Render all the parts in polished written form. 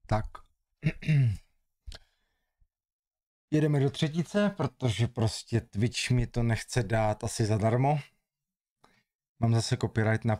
Tak. Jedeme do třetice, protože prostě Twitch mi to nechce dát asi zadarmo. Mám zase copyright na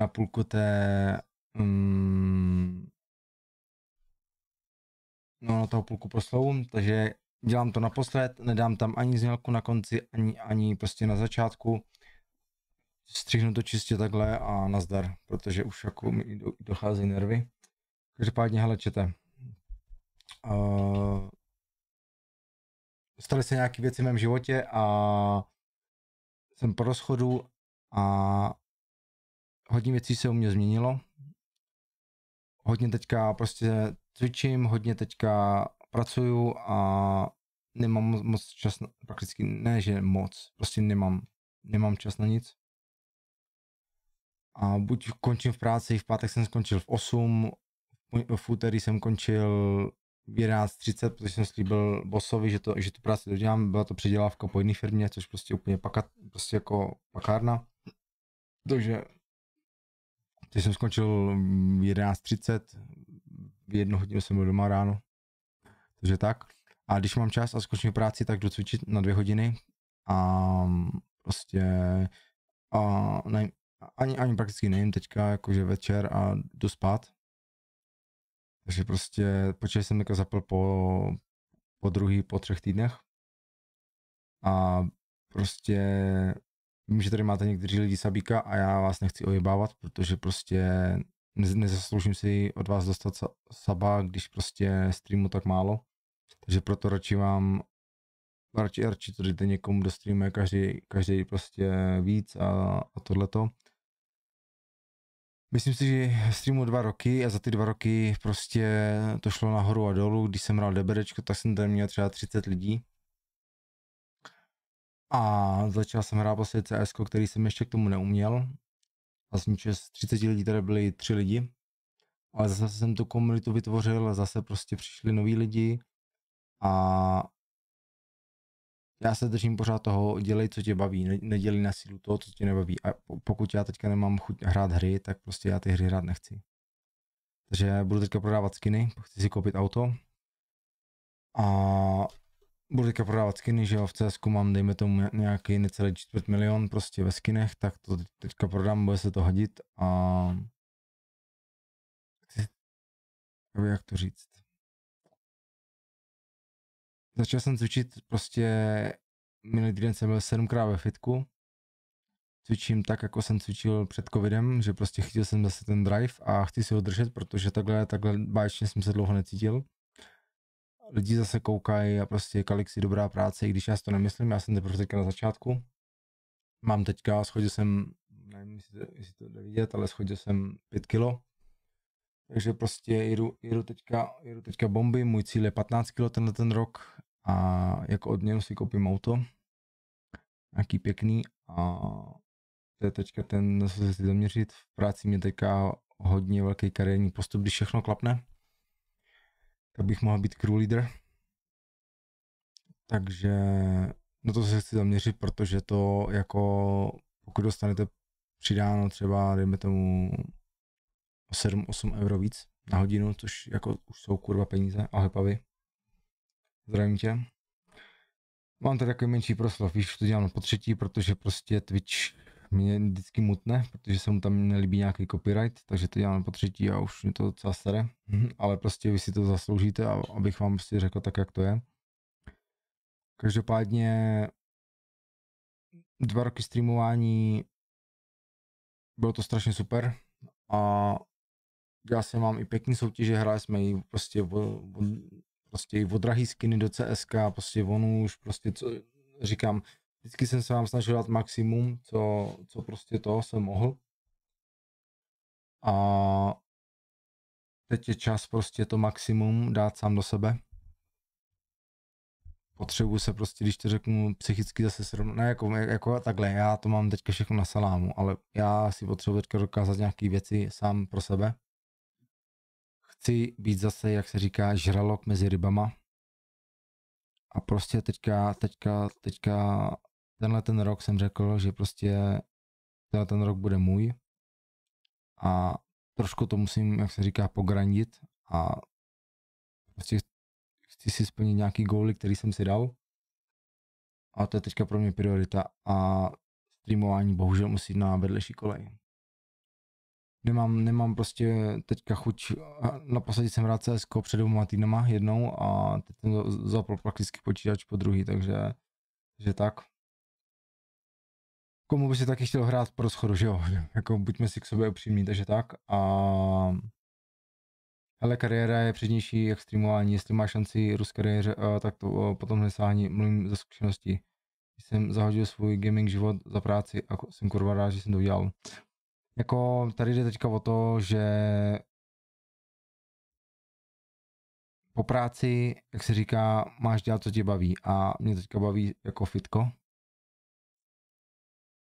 půlku té... na toho půlku proslovu, takže dělám to naposled, nedám tam ani znělku na konci, ani prostě na začátku. Střihnu to čistě takhle a nazdar, protože už jako mi docházejí nervy. Každopádně, hele, čete. Staly se nějaké věci v mém životě a jsem po rozchodu a hodně věcí se u mě změnilo. Hodně teďka prostě cvičím, hodně teďka pracuju a nemám moc čas, prakticky ne, že moc, prostě nemám čas na nic. A buď končím v práci, v pátek jsem skončil v 8, v úterý jsem končil v 11:30, protože jsem slíbil bossovi, že tu práci dodělám, byla to předělávka po jiné firmě, což prostě úplně prostě jako pakárna. Takže jsem skončil v 11:30, v 1 hodinu jsem byl doma ráno, takže tak. A když mám čas a skončím práci, tak jdu cvičit na 2 hodiny a prostě ani prakticky nejím teďka, jakože večer a jdu spát. Takže prostě počkej jsem teďka zapl po 3 týdnech. A prostě vím, že tady máte někteří lidi sabíka a já vás nechci ojebávat, protože prostě nezasloužím si od vás dostat saba, když prostě streamu tak málo. Takže proto radši to dejte někomu do streamu, každý prostě víc a tohleto. Myslím si, že streamu 2 roky a za ty 2 roky prostě to šlo nahoru a dolů. Když jsem hrál DBDčko, tak jsem tam měl třeba 30 lidí. A začal jsem hrát prostě CS, který jsem ještě k tomu neuměl. Vlastně z 30 lidí tady byli 3 lidi. Ale zase jsem tu komunitu vytvořil a zase prostě přišli noví lidi. A já se držím pořád toho, dělej, co tě baví, nedělej na sílu toho, co tě nebaví. A pokud já teďka nemám chuť hrát hry, tak prostě já ty hry hrát nechci. Takže budu teďka prodávat skiny, chci si koupit auto. A budu teďka prodávat skiny, že jo, v CSku mám, dejme tomu, nějaký necelý 4 milion prostě ve skinech, tak to teďka prodám, bude se to hodit a... Jak to říct? Začal jsem cvičit prostě, minulý týden jsem byl 7krát ve fitku. Cvičím tak, jako jsem cvičil před covidem, že prostě chytil jsem zase ten drive a chci si ho držet, protože takhle báječně jsem se dlouho necítil. Lidi zase koukají a prostě Kalixi dobrá práce, i když já si to nemyslím, já jsem teprve teďka na začátku. Mám teďka, schodil jsem, nevím, jestli to jde vidět, ale schodil jsem 5 kilo. Takže prostě jedu teďka bomby, můj cíl je 15 kilo ten rok a jako odměnu si koupím auto. Nějaký pěkný a to je teďka ten, co se chci zaměřit. V práci mě teďka hodně velký kariérní postup, když všechno klapne. Tak bych mohl být crew leader. Takže na to se chci zaměřit, protože to jako, pokud dostanete přidáno třeba, dejme tomu 7-8 euro víc na hodinu, což jako už jsou kurva peníze, ahoj Pavi. Zdravím tě. Mám tady takový menší proslov, víš, to dělám po třetí, protože prostě Twitch mě vždycky mutne, protože se mu tam nelíbí nějaký copyright, takže to dělám po třetí a už mě to docela staré, ale prostě vy si to zasloužíte, abych vám prostě řekl tak, jak to je. Každopádně 2 roky streamování, bylo to strašně super a já jsem mám i pěkný soutěže, hráli jsme i prostě i o drahý skiny do CSK, prostě onu už prostě, co říkám, vždycky jsem se vám snažil dát maximum, co prostě to jsem mohl. A teď je čas prostě to maximum dát sám do sebe. Potřebuji se prostě, když to řeknu, psychicky zase srovnat, ne jako takhle, já to mám teďka všechno na salámu, ale já si potřebuji teďka dokázat nějaké věci sám pro sebe. Chci být zase, jak se říká, žralok mezi rybama. A prostě teďka tenhle ten rok jsem řekl, že prostě tenhle ten rok bude můj. A trošku to musím, jak se říká, pograndit a prostě chci si splnit nějaký góly, který jsem si dal a to je teďka pro mě priorita a streamování bohužel musí jít na vedlejší kolej. Nemám prostě teďka chuť, naposledy jsem hrál CSko před 2 týdnama jednou a teď jsem zapl prakticky počítač po druhý, takže tak. Komu by si taky chtěl hrát pro schodu, že jo? Jako buďme si k sobě upřímní, takže tak. A hele, kariéra je přednější jak streamování, jestli máš šanci růst kariéře, tak to potom nesáhni, mluvím ze zkušenosti. Jsem zahodil svůj gaming život za práci a jsem kurva rád, že jsem to udělal. Jako tady jde teďka o to, že po práci, jak se říká, máš dělat, co tě baví a mě teďka baví jako fitko.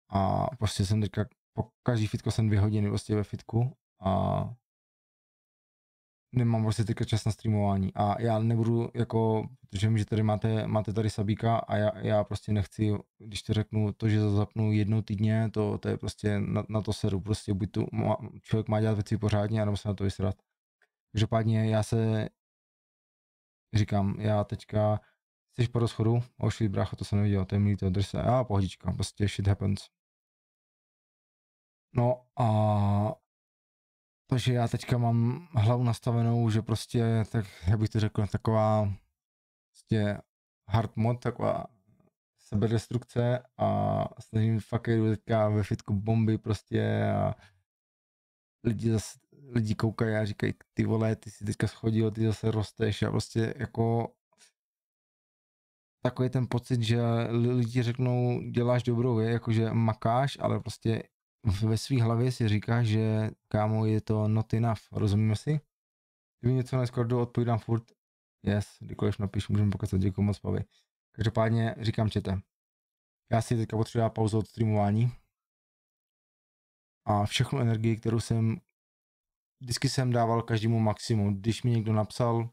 A prostě jsem teďka, po každý fitko jsem 2 hodiny prostě ve fitku a nemám prostě teďka čas na streamování a já nebudu jako, protože vím, že tady máte tady Sabíka a já prostě nechci, když to řeknu, to, že zapnu 1 týdně, to je prostě na to seru, prostě buď tu člověk má dělat věci pořádně a nebo se na to vysrat. Každopádně já se říkám, já teďka jsi po rozchodu, ošli brácho, to jsem neviděl, to je milý, to drž se, pohodička, prostě shit happens. No a takže já teďka mám hlavu nastavenou, že prostě, tak jak bych to řekl, taková prostě hard mod, taková sebedestrukce a snažím fakt jdu teďka ve fitku bomby prostě a lidi koukají a říkají, ty vole, ty si teďka schodil, ty zase rosteš a prostě jako takový ten pocit, že lidi řeknou, děláš dobrou věc, jakože makáš, ale prostě ve svý hlavě si říkáš, že kámo, je to not enough, rozumíme si? Kdyby něco neskordu, odpovídám furt, yes, kdykoliv napíšu, můžeme pokračovat, děkuji moc, Pavi. Každopádně říkám, čete. Já si teďka potřebuji pauzu od streamování a všechnu energii, kterou vždycky jsem dával každému maximum. Když mi někdo napsal,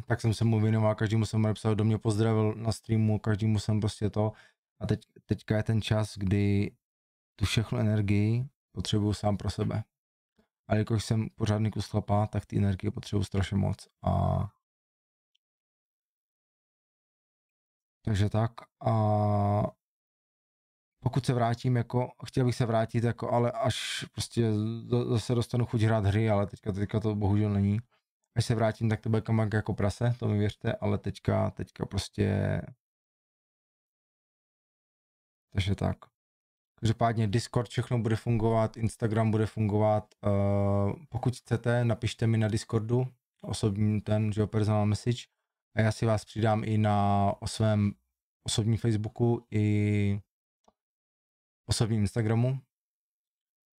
tak jsem se mu věnoval, každému jsem mu napsal, do mě pozdravil na streamu, každému jsem prostě to. A teďka je ten čas, kdy tu všechnu energii potřebuju sám pro sebe. Ale jakož jsem pořádný kus chlapa, tak ty energie potřebuju strašně moc. Takže tak. A pokud se vrátím, jako, chtěl bych se vrátit, jako, ale až prostě zase dostanu chuť hrát hry, ale teďka to bohužel není. Až se vrátím, tak to bude kamak jako prase, to mi věřte, ale teďka prostě... Takže tak. Každopádně Discord všechno bude fungovat, Instagram bude fungovat. Pokud chcete, napište mi na Discordu osobní personal message a já si vás přidám i na svém osobním Facebooku i osobním Instagramu.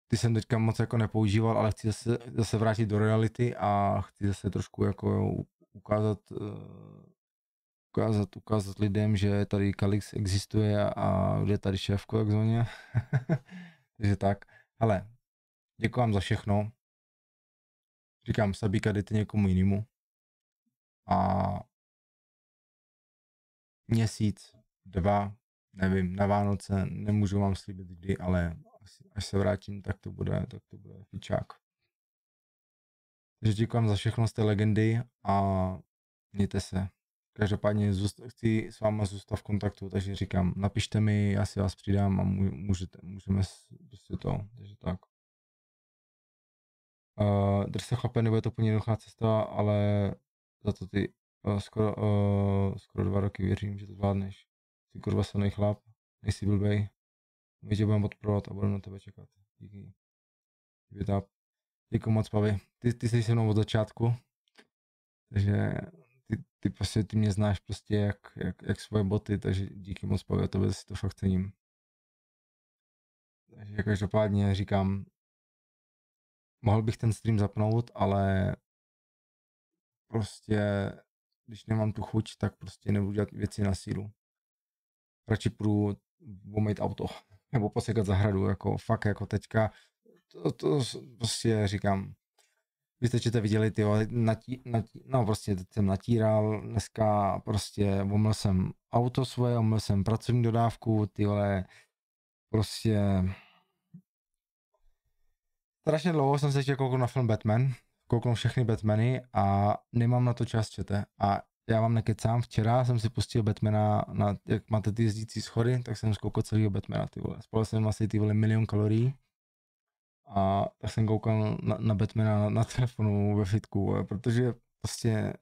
Ty jsem teďka moc jako nepoužíval, ale chci zase vrátit do reality a chci zase trošku jako ukázat lidem, že tady Kalix existuje a je tady šéfko takzvaně. Takže tak. Hele, děkuji vám za všechno. Říkám, Sabíka, dejte někomu jinému. A měsíc, 2, nevím, na Vánoce, nemůžu vám slíbit kdy, ale až se vrátím, tak to bude fičák. Takže děkuji vám za všechno z té legendy a mějte se. Každopádně chci s váma zůstat v kontaktu, takže říkám, napište mi, já si vás přidám a můžeme prostě to, takže tak. Drž se chlape, nebude to úplně jednoduchá cesta, ale za to ty skoro 2 roky věřím, že to zvládneš. Jsi kurva silný chlap, nejsi blbej, my tě budeme podporovat a budeme na tebe čekat. Díky. Děkuji moc, Pavi. Ty jsi se mnou od začátku, takže ty mě znáš prostě jak svoje boty, takže díky moc, Pavi, a tebe si to fakt cením. Takže každopádně říkám, mohl bych ten stream zapnout, ale prostě když nemám tu chuť, tak prostě nebudu dělat věci na sílu. Radši půjdu omejt auto, nebo posekat zahradu, jako fakt, jako teďka, to prostě říkám, vy jste viděli, no prostě teď jsem natíral, dneska prostě omyl jsem auto svoje, omyl jsem pracovní dodávku, ty vole, prostě strašně dlouho jsem se chtěl kouknout na film Batman, kouknout všechny Batmany a nemám na to čas, čete. A já vám nekecám, včera jsem si pustil Batmana, jak máte ty jezdící schody, tak jsem zkoukal celýho Batmana, ty vole. Spal jsem asi ty vole 1 000 000 kalorií a tak jsem koukal na Batmana na telefonu ve fitku, vole, protože prostě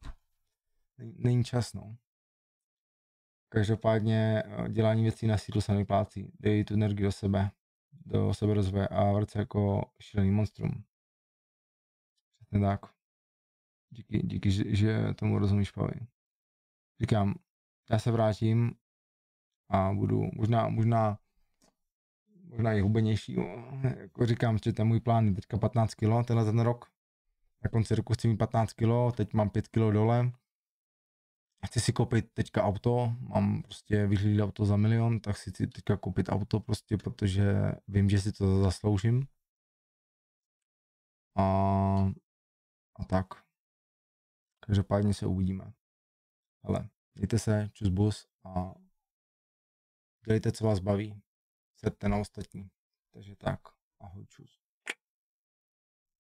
není čas, no. Každopádně dělání věcí na sílu se nevyplácí. Dej tu energii do sebe rozvoje a vrť se jako šílený monstrum. Přesně tak. Díky, že tomu rozumíš, Pavi. Říkám, já se vrátím a budu možná i hubenější. Jako říkám, že ten můj plán je teďka 15 kg, tenhle ten rok. Na konci roku chci mít 15 kg, teď mám 5 kg dole. Chci si koupit teďka auto, mám prostě vyhlídl auto za 1 000 000, tak si chci teďka koupit auto prostě, protože vím, že si to zasloužím. A tak. Každopádně se uvidíme. Hele, mějte se, čus bus a dělejte, co vás baví. Serte na ostatní. Takže tak, ahoj, čus.